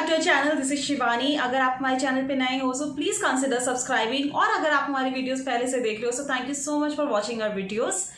To channel, this is Shivani. अगर आप हमारे चैनल पे नए हो सो प्लीज कंसिडर सब्सक्राइबिंग, और अगर आप हमारी वीडियोस पहले से देख रहे हो so thank you so much for watching our videos.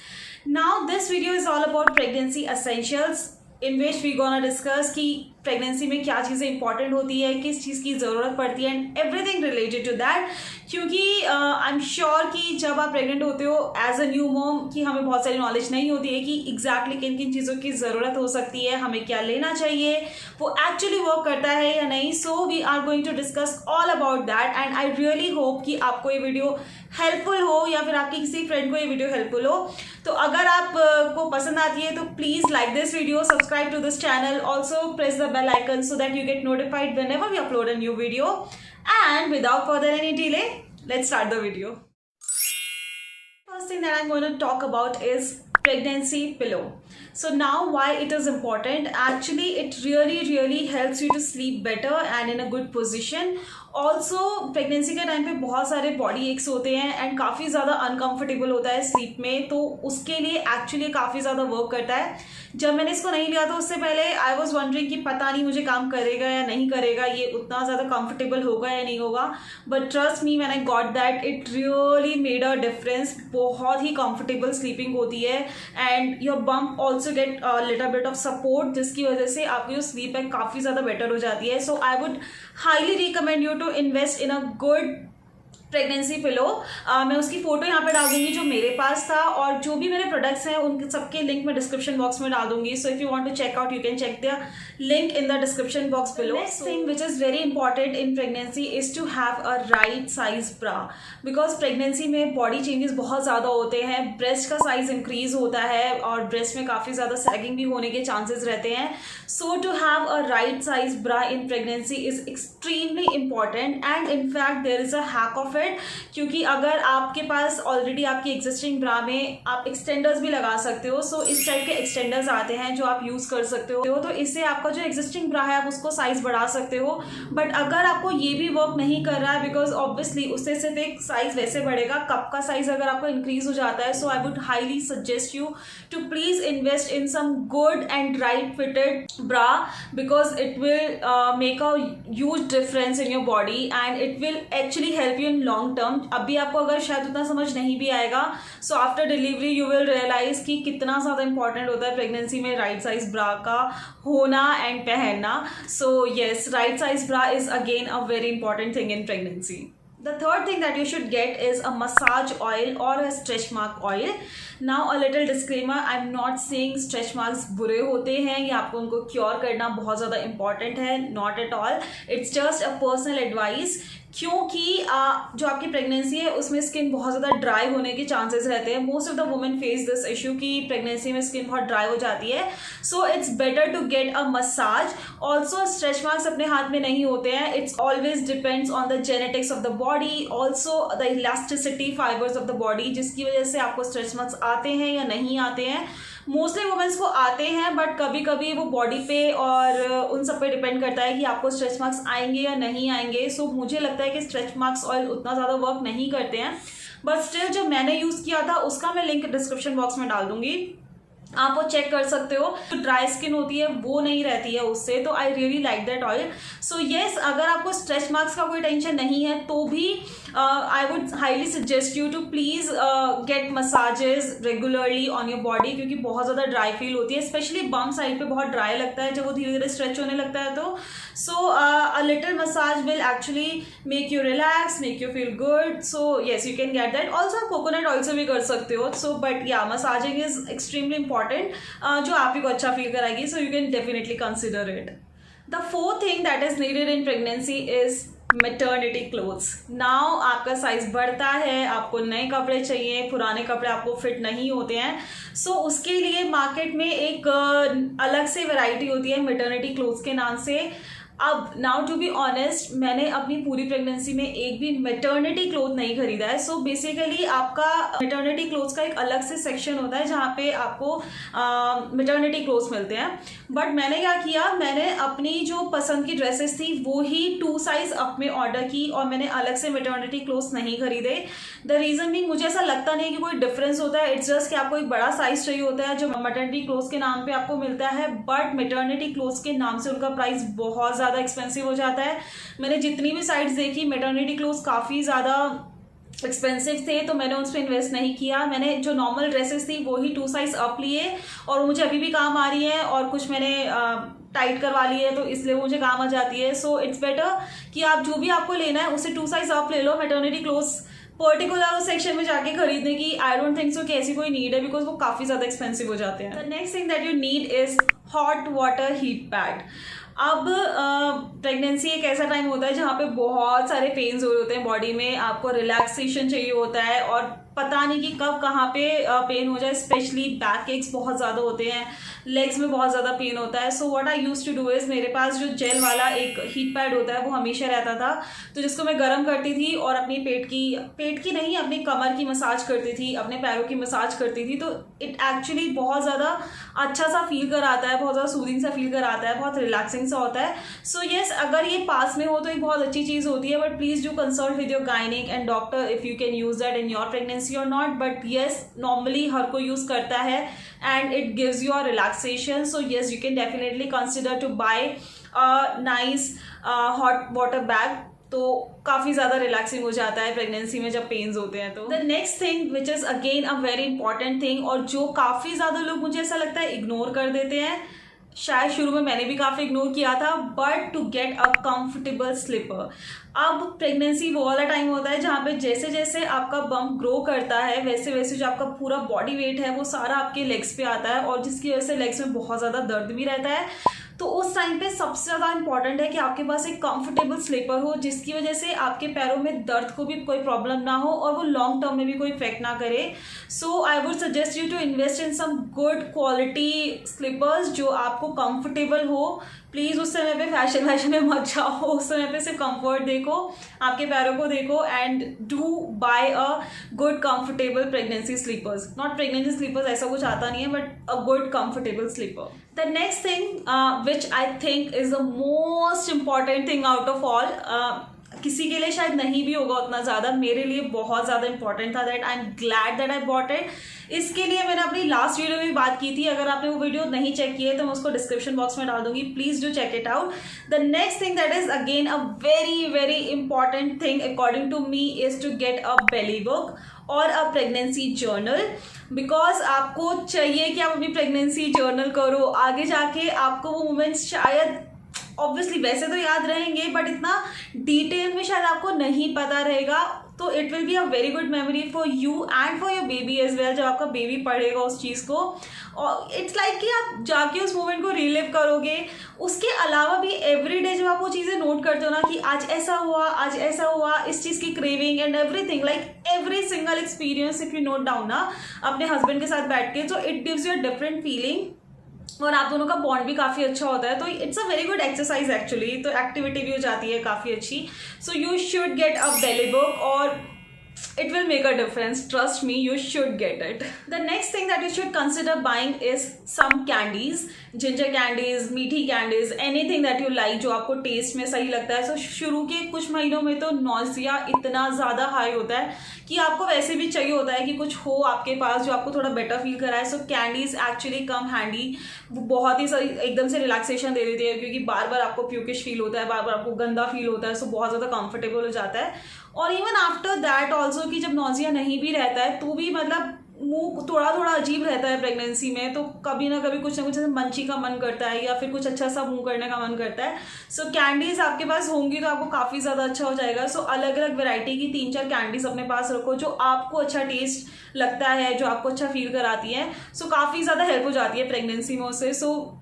Now this video is all about pregnancy essentials in which we gonna discuss कि प्रेगनेंसी में क्या चीज़ें इंपॉर्टेंट होती है, किस चीज़ की ज़रूरत पड़ती है and everything related to that. क्योंकि आई एम श्योर कि जब आप प्रेग्नेंट होते हो एज अ न्यू मॉम कि हमें बहुत सारी नॉलेज नहीं होती है कि एग्जैक्टली किन किन चीज़ों की ज़रूरत हो सकती है, हमें क्या लेना चाहिए, वो एक्चुअली वर्क करता है या नहीं। So we are going to discuss all about that and I really hope कि आपको ये वीडियो हेल्पफुल हो या फिर आपके किसी फ्रेंड को ये वीडियो हेल्पफुल हो। तो अगर आप को पसंद आती है तो please like this video, subscribe to this channel, also press the bell icon so that you get notified whenever we upload a new video. And without further any delay, let's start the video. First thing that I'm going to talk about is pregnancy pillow. So now why it is important? Actually it really helps you to sleep better and in a good position. Also pregnancy के time पे बहुत सारे body aches होते हैं and काफ़ी ज़्यादा uncomfortable होता है स्लीप में, तो उसके लिए एक्चुअली काफ़ी ज़्यादा वर्क करता है। जब मैंने इसको नहीं लिया था उससे पहले आई वॉज वंडरिंग कि पता नहीं मुझे काम करेगा या नहीं करेगा, ये उतना ज़्यादा कंफर्टेबल होगा या नहीं होगा, but trust me when I got that it really made a difference. बहुत ही कंफर्टेबल स्लीपिंग होती है and your bump also get little bit of support, जिसकी वजह से आपकी जो स्लीप है काफ़ी ज़्यादा बेटर हो जाती है। So I would highly recommend you to invest in a good pregnancy pillow. मैं उसकी फोटो यहाँ पे डाल दूंगी जो मेरे पास था, और जो भी मेरे प्रोडक्ट्स हैं उन सबके लिंक मैं डिस्क्रिप्शन बॉक्स में डाल दूंगी। So if you want to check out you can check the link in the description box below. Next thing which is very important in pregnancy is to have a right size bra, because pregnancy में body changes बहुत ज़्यादा होते हैं, breast का size increase होता है और breast में काफ़ी ज़्यादा सैगिंग भी होने के चांसेस रहते हैं। So to have a right size bra in pregnancy is extremely important and in fact there is a hack of it, क्योंकि अगर आपके पास ऑलरेडी आपकी एग्जिस्टिंग ब्रा में आप एक्सटेंडर्स भी लगा सकते हो। सो इस टाइप के एक्सटेंडर्स आते हैं जो आप यूज़ कर सकते हो, तो इससे आपका जो एग्जिस्टिंग ब्रा है आप उसको साइज़ बढ़ा सकते हो। बट अगर आपको ये भी वर्क नहीं कर रहा है, बिकॉज ऑब्वियसली उससे सिर्फ एक साइज़ वैसे बढ़ेगा, कप का साइज़ अगर आपको इंक्रीज हो जाता है, so I would highly suggest you to please invest in some good and right fitted bra, because it will make a huge difference in your body and it will actually help you in long term. अभी आपको अगर शायद उतना समझ नहीं भी आएगा, so after delivery you will realize कि कितना ज़्यादा इंपॉर्टेंट होता है प्रेगनेंसी में राइट साइज ब्रा का होना एंड पहनना। So yes, right size bra is again a very important thing in pregnancy. The third thing that you should get is a massage oil or a stretch mark oil. Now a little disclaimer, I'm not saying stretch marks बुरे होते हैं या आपको उनको cure करना बहुत ज़्यादा important है, not at all. It's just a personal advice. क्योंकि जो आपकी प्रेगनेंसी है उसमें स्किन बहुत ज़्यादा ड्राई होने के चांसेस रहते हैं। Most of the women face this issue कि प्रेगनेंसी में स्किन बहुत ड्राई हो जाती है। So it's better to get a massage. Also stretch marks अपने हाथ में नहीं होते हैं, it's always depends on the genetics of the body, also the elasticity fibres of the body, जिसकी वजह से आपको स्ट्रेच मार्क्स आते हैं या नहीं आते हैं। मोस्टली वुमेन्स को आते हैं, बट कभी कभी वो बॉडी पे और उन सब पे डिपेंड करता है कि आपको स्ट्रेच मार्क्स आएंगे या नहीं आएंगे। सो मुझे लगता है कि स्ट्रेच मार्क्स ऑयल उतना ज़्यादा वर्क नहीं करते हैं, बट स्टिल जो मैंने यूज़ किया था उसका मैं लिंक डिस्क्रिप्शन बॉक्स में डाल दूंगी, आप वो चेक कर सकते हो। जो ड्राई स्किन होती है वो नहीं रहती है उससे, तो I really like that oil. So yes, अगर आपको स्ट्रेच मार्क्स का कोई टेंशन नहीं है तो भी I would highly suggest you to please get massages regularly on your body, क्योंकि बहुत ज़्यादा ड्राई फील होती है, स्पेशली बम साइड पे बहुत ड्राई लगता है जब वो धीरे धीरे स्ट्रेच होने लगता है। तो so a little massage will actually make you relax, make you feel good. So yes, you can get that. Also आप कोकोनट ऑयल से भी कर सकते हो। So but yeah, massaging is extremely important, जो आप ही को अच्छा फील कराएगी। So you can definitely consider it. The fourth thing that is needed in pregnancy is maternity clothes. Now आपका साइज बढ़ता है, आपको नए कपड़े चाहिए, पुराने कपड़े आपको फिट नहीं होते हैं। सो उसके लिए मार्केट में एक अलग से वैरायटी होती है मैटरनिटी क्लोथ्स के नाम से। अब नाउ टू बी ऑनेस्ट, मैंने अपनी पूरी प्रेगनेंसी में एक भी मैटरनिटी क्लोथ नहीं खरीदा है। सो बेसिकली आपका मैटरनिटी क्लोथ्स का एक अलग से सेक्शन होता है जहाँ पे आपको मैटरनिटी क्लोथ्स मिलते हैं। बट मैंने क्या किया, मैंने अपनी जो पसंद की ड्रेसेस थी वो ही 2 साइज अप में ऑर्डर की और मैंने अलग से मैटरनिटी क्लोथ्स नहीं खरीदे। द रीज़न भी, मुझे ऐसा लगता नहीं है कि कोई डिफरेंस होता है, इट्स जस्ट कि आपको एक बड़ा साइज चाहिए होता है जो मैटरनिटी क्लोथ्स के नाम पे आपको मिलता है, बट मैटरनिटी क्लोथ्स के नाम से उनका प्राइस बहुत ज़्यादा ज़्यादा एक्सपेंसिव हो जाता है। मैंने जितनी भी साइट्स देखी मैटरनिटी क्लोथ्स काफ़ी ज़्यादा एक्सपेंसिव थे, तो मैंने उस पर इन्वेस्ट नहीं किया। मैंने जो नॉर्मल ड्रेसेस थी वो ही 2 साइज अप लिए और वो मुझे अभी भी काम आ रही है, और कुछ मैंने टाइट करवा ली है तो इसलिए मुझे काम आ जाती है। सो इट्स बेटर कि आप जो भी आपको लेना है उसे 2 साइज अप ले लो। मैटरनिटी क्लोथ्स पर्टिकुलर उस सेक्शन में जाके खरीदने की आई डोंट थिंक सो कि ऐसी कोई नीड है, बिकॉज वो काफ़ी ज़्यादा एक्सपेंसिव हो जाते हैं। The next thing that you need is hot water heat pad. अब प्रेगनेंसी एक ऐसा टाइम होता है जहाँ पे बहुत सारे पेन्स हो रहे होते हैं बॉडी में, आपको रिलैक्सेशन चाहिए होता है और पता नहीं कि कब कहाँ पे पेन हो जाए। स्पेशली बैक एक्स बहुत ज़्यादा होते हैं, लेग्स में बहुत ज़्यादा पेन होता है। So what I used to do is, मेरे पास जो जेल वाला एक हीट पैड होता है वो हमेशा रहता था, तो जिसको मैं गर्म करती थी और अपनी पेट की नहीं, अपनी कमर की मसाज करती थी, अपने पैरों की मसाज करती थी। तो इट एक्चुअली बहुत ज़्यादा अच्छा सा फील कराता है, बहुत ज़्यादा सूदिंग सा फील कराता है, बहुत रिलैक्सिंग सा होता है। सो येस, अगर ये पास में हो तो एक बहुत अच्छी चीज़ होती है, but please do consult with your gynaec and doctor if you can use that in your pregnancy और नॉट। बट येस, नॉर्मली हर कोई यूज़ करता है and it gives you a relaxation. So yes, you can definitely consider to buy a nice hot water bag. तो काफ़ी ज़्यादा relaxing हो जाता है प्रेगनेंसी में जब पेन्स होते हैं। तो the next thing which is again a very important thing, और जो काफ़ी ज़्यादा लोग मुझे ऐसा लगता है इग्नोर कर देते हैं, शायद शुरू में मैंने भी काफ़ी इग्नोर किया था, but to get a comfortable slipper. अब प्रेगनेंसी वो वाला टाइम होता है जहाँ पे जैसे जैसे आपका बम्प ग्रो करता है वैसे वैसे जो आपका पूरा बॉडी वेट है वो सारा आपके लेग्स पे आता है, और जिसकी वजह से लेग्स में बहुत ज़्यादा दर्द भी रहता है। तो उस टाइम पे सबसे ज़्यादा इंपॉर्टेंट है कि आपके पास एक कंफर्टेबल स्लीपर हो, जिसकी वजह से आपके पैरों में दर्द को भी कोई प्रॉब्लम ना हो और वो लॉन्ग टर्म में भी कोई इफेक्ट ना करे। So I would suggest you to invest in some good quality slippers जो आपको कंफर्टेबल हो। प्लीज़ उस समय पे फैशन में मत जाओ, उस समय पे सिर्फ कंफर्ट देखो, आपके पैरों को देखो, and do buy a good comfortable pregnancy slippers. Not pregnancy slippers, ऐसा कुछ आता नहीं है, but a good comfortable slipper. The next thing which I think is the most important thing out of all, किसी के लिए शायद नहीं भी होगा उतना ज़्यादा, मेरे लिए बहुत ज़्यादा इंपॉर्टेंट था, that I am glad that I bought it. इसके लिए मैंने अपनी लास्ट वीडियो में भी बात की थी, अगर आपने वो वीडियो नहीं चेक की है तो मैं उसको डिस्क्रिप्शन बॉक्स में डाल दूंगी, please do check it out. The next thing that is again a very very important thing according to me is to get a belly book और अ प्रेगनेंसी जर्नल, बिकॉज आपको चाहिए कि आप अपनी pregnancy journal करो। आगे जाके आपको वो मोमेंट्स शायद ऑब्वियसली वैसे तो याद रहेंगे, बट इतना डिटेल में शायद आपको नहीं पता रहेगा, तो it will be a very good memory for you and for your baby as well. जब आपका बेबी पढ़ेगा उस चीज़ को, और इट्स लाइक कि आप जाके उस मोमेंट को रिलिव करोगे। उसके अलावा भी एवरीडे जब आप वो चीज़ें नोट करते हो ना कि आज ऐसा हुआ, आज ऐसा हुआ, इस चीज़ की craving and everything, like every single experience if you note down ना अपने हस्बैंड के साथ बैठ के, तो it gives you a different feeling और आप दोनों का बॉन्ड भी काफ़ी अच्छा होता है। तो it's a very good exercise actually, तो एक्टिविटी भी हो जाती है काफ़ी अच्छी। So you should get a belly book और it will make a difference, trust me, you should get it. The next thing that you should consider buying is some candies, ginger candies, मीठी candies, anything that you like, जो आपको test में सही लगता है। So शुरू के कुछ महीनों में तो नॉसिया इतना ज़्यादा हाई होता है कि आपको वैसे भी चाहिए होता है कि कुछ हो आपके पास जो आपको थोड़ा बेटर फील कराए। सो कैंडीज एक्चुअली कम हैंडी, वो बहुत ही सही एकदम से रिलैक्सेशन दे देती है, क्योंकि बार बार आपको प्यूकिश फील होता है, बार बार आपको गंदा फील होता है, सो बहुत ज़्यादा कंफर्टेबल हो जाता है। और इवन आफ्टर दैट ऑल्सो कि जब नॉजिया नहीं भी रहता है तो भी मतलब मुंह थोड़ा थोड़ा अजीब रहता है प्रेगनेंसी में, तो कभी ना कभी कुछ ना कुछ मंची का मन करता है या फिर कुछ अच्छा सा मुंह करने का मन करता है। सो कैंडीज आपके पास होंगी तो आपको काफ़ी ज़्यादा अच्छा हो जाएगा। सो अलग अलग वैरायटी की 3-4 कैंडीज अपने पास रखो जो आपको अच्छा टेस्ट लगता है, जो आपको अच्छा फील कराती है। सो काफ़ी ज़्यादा हेल्प हो जाती है प्रेगनेंसी में उससे। सो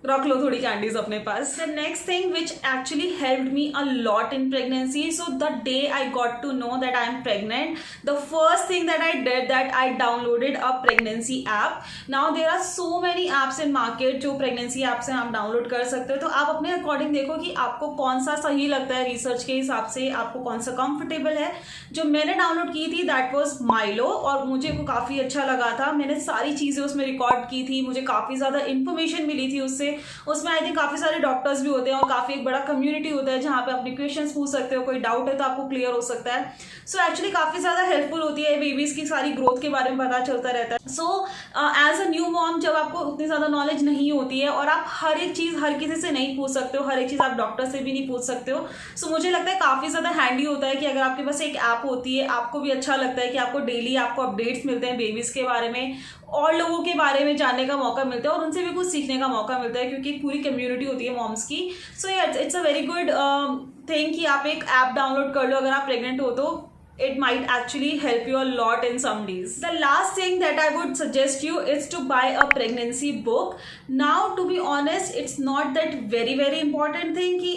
रख लो थोड़ी कैंडीज अपने पास। The next thing which actually helped me a lot in pregnancy, so the day I got to know that I am pregnant, the first thing that I did that I downloaded a pregnancy app. Now there are so many apps in market जो pregnancy apps हैं, आप download कर सकते हो। तो आप अपने according देखो कि आपको कौन सा सही लगता है, रिसर्च के हिसाब से आपको कौन सा कंफर्टेबल है। जो मैंने डाउनलोड की थी दैट वाज माइलो, और मुझे वो काफ़ी अच्छा लगा था। मैंने सारी चीज़ें उसमें रिकॉर्ड की थी, मुझे काफ़ी ज़्यादा इन्फॉर्मेशन मिली थी उससे। से उसमें आई थिंक काफ़ी सारे डॉक्टर्स भी होते हैं और काफ़ी एक बड़ा कम्युनिटी होता है जहाँ पे अपने क्वेश्चंस पूछ सकते हो, कोई डाउट है तो आपको क्लियर हो सकता है। सो एक्चुअली काफ़ी ज़्यादा हेल्पफुल होती है, बेबीज़ की सारी ग्रोथ के बारे में पता चलता रहता है। So as a new mom जब आपको उतनी ज़्यादा नॉलेज नहीं होती है और आप हर एक चीज़ हर किसी से नहीं पूछ सकते हो, हर एक चीज़ आप डॉक्टर से भी नहीं पूछ सकते हो, सो मुझे लगता है काफ़ी ज़्यादा हैंडी होता है कि अगर आपके पास एक ऐप होती है, आपको भी अच्छा लगता है कि आपको डेली आपको अपडेट्स मिलते हैं बेबीज़ के बारे में और लोगों के बारे में जानने का मौका मिलता है और उनसे भी कुछ सीखने का मौका मिलता है क्योंकि पूरी कम्युनिटी होती है मॉम्स की। So it's a very good thing कि आप एक ऐप डाउनलोड कर लो अगर आप प्रेग्नेंट हो तो it might actually help you a lot in some days. The last thing that I would suggest you is to buy a pregnancy book. Now to be honest, it's not that very important thing कि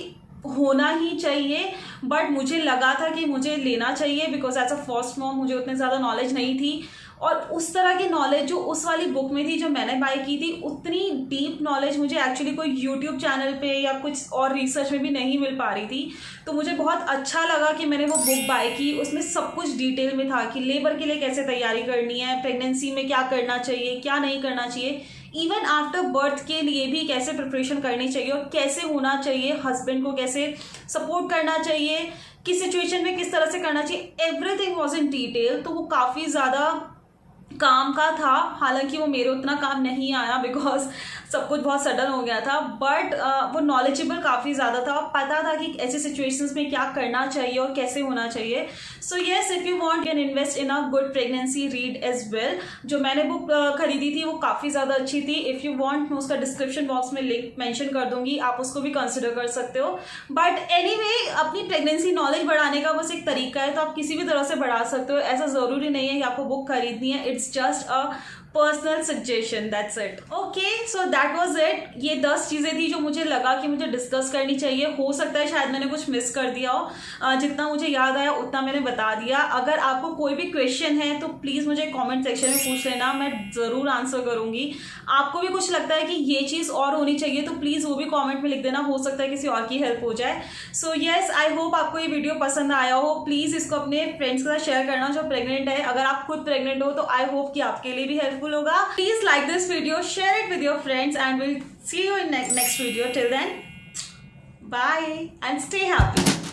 होना ही चाहिए, but मुझे लगा था कि मुझे लेना चाहिए because as a first mom मुझे उतनी ज़्यादा नॉलेज नहीं थी और उस तरह की नॉलेज जो उस वाली बुक में थी जो मैंने बाय की थी उतनी डीप नॉलेज मुझे एक्चुअली कोई यूट्यूब चैनल पे या कुछ और रिसर्च में भी नहीं मिल पा रही थी। तो मुझे बहुत अच्छा लगा कि मैंने वो बुक बाय की, उसमें सब कुछ डिटेल में था कि लेबर के लिए कैसे तैयारी करनी है, प्रेगनेंसी में क्या करना चाहिए क्या नहीं करना चाहिए, इवन आफ्टर बर्थ के लिए भी कैसे प्रिपरेशन करनी चाहिए और कैसे होना चाहिए, हस्बैंड को कैसे सपोर्ट करना चाहिए, किस सिचुएशन में किस तरह से करना चाहिए, एवरीथिंग वॉज इन डिटेल। तो वो काफ़ी ज़्यादा काम का था, हालांकि वो मेरे उतना काम नहीं आया बिकॉज सब कुछ बहुत सडन हो गया था, बट वो नॉलेजेबल काफ़ी ज़्यादा था, पता था कि ऐसी सिचुएशंस में क्या करना चाहिए और कैसे होना चाहिए। So yes, if you want can invest in a good pregnancy read as well. जो मैंने बुक खरीदी थी वो काफ़ी ज़्यादा अच्छी थी। इफ़ यू वांट मैं उसका डिस्क्रिप्शन बॉक्स में लिंक मेंशन कर दूंगी, आप उसको भी कंसिडर कर सकते हो। बट एनीवे, अपनी प्रेगनेंसी नॉलेज बढ़ाने का बस एक तरीका है, तो आप किसी भी तरह से बढ़ा सकते हो, ऐसा ज़रूरी नहीं है कि आपको बुक खरीदनी है, it's just a personal suggestion, that's it. Okay, so that was it. ये 10 चीज़ें थी जो मुझे लगा कि मुझे डिस्कस करनी चाहिए। हो सकता है शायद मैंने कुछ मिस कर दिया हो, जितना मुझे याद आया उतना मैंने बता दिया। अगर आपको कोई भी क्वेश्चन है तो प्लीज़ मुझे कमेंट सेक्शन में पूछ लेना, मैं ज़रूर आंसर करूँगी। आपको भी कुछ लगता है कि ये चीज़ और होनी चाहिए तो प्लीज़ वो भी कॉमेंट में लिख देना, हो सकता है किसी और की हेल्प हो जाए। सो येस, आई होप आपको ये वीडियो पसंद आया हो। प्लीज़ इसको अपने फ्रेंड्स के साथ शेयर करना जो प्रेग्नेंट है। अगर आप खुद प्रेग्नेंट हो तो आई होप कि आपके लिए भी हेल्पफुल होगा। Please like this video, share it with your friends, and we'll see you in next video. Till then, bye and stay happy.